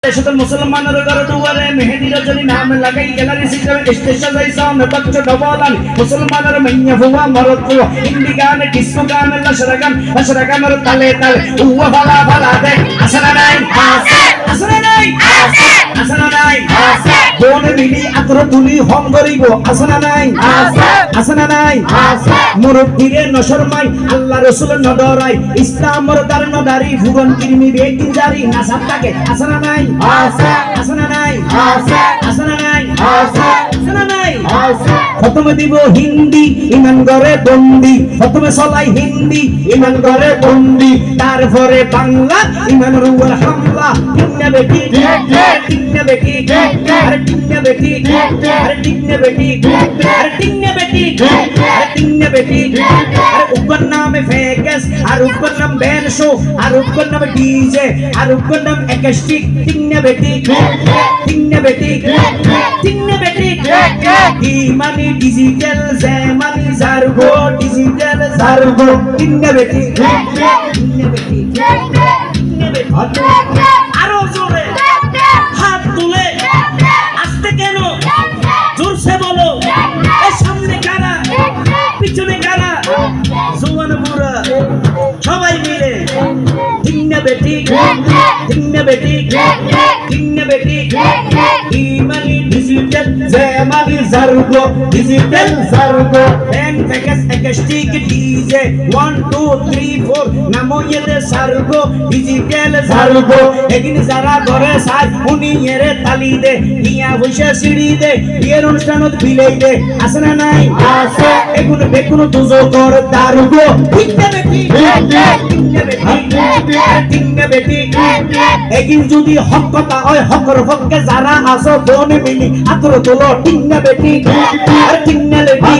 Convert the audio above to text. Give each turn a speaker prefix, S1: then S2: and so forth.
S1: শুধু মুসলমানের ঘর দুয়ারে মেহেদি রজনী নাম লাগাই গ্যালারি সিস্টেম স্টেশন যাইছাম বচ্চ ডবলান মুসলমানের মাইয়া ফুয়া মরদ ফুয়া হিন্দি গান ডিস্কো গান লশরা গানের তালে তালে উয়া ভালা ভালা দেখ আসনা নাই আসনা নাই আসনা নাই কোন মিলি আতর তুলি হম গরিব আসনা নাই আসনা নাই মুরব্বিরে নশরমাই আল্লাহ রাসূল নডরাই ইসলামর দার নদারি ভুবন কিরমি বেকিন জারি নাসাব থাকে আসনা নাই আসনা নাই আসনা নাই আসনা নাই প্রথমে দিব হিন্দি ইমান করে বন্দি প্রথমে চলাই হিন্দি ইমান করে বন্দি তারপরে বাংলা ইমান রুয়ার হামলা টিকনে বেটি টিকনে বেটি আরে টিকনে বেটি আরে টিকনে বেটি আরে টিকনে বেটি আরে টিকনে বেটি আরে উপর নামে ফেকেস আর উপর নাম বেনশো আর উপর নামে ডিজে আর উপর নাম একাস্টিক টিকনে বেটি টিকনে বেটি টিকনে বেটি ইমানি ডিজিটাল জামানি জারগো ডিজিটাল জারগো টিকনে বেটি টিকনে বেটি টিকনে বেটি আরো জোরে হাত তুলে আস্তে কেন জোরসে বলো এ সামনে কারা পিছনে কারা জোয়ান বুড়া সবাই মিলে টিকনে বেটি টিকনে বেটি টিকনে বেটি ইমানি digital Zamani জারগো digital জারগো N ফেকেস একাস্টিক DJ 1 2 3 4 নামো এতে জারগো ডিজিটাল জারগো এগিন যারা ঘরে সাজ উনি এরে তালি দে ইয়া বসে সিঁড়ি দে বিয়ের অনুষ্ঠানত বিলাই দে আছে না নাই আছে এগুন বেগুন তুজো কর দারগো টিকনে বেটি টিকনে বেটি টিকনে বেটি এগিন যদি হক কথা হয় হকর হককে যারা আসো বনে মিলি আতর তোলো টিকনে বেটি টিকনে বেটি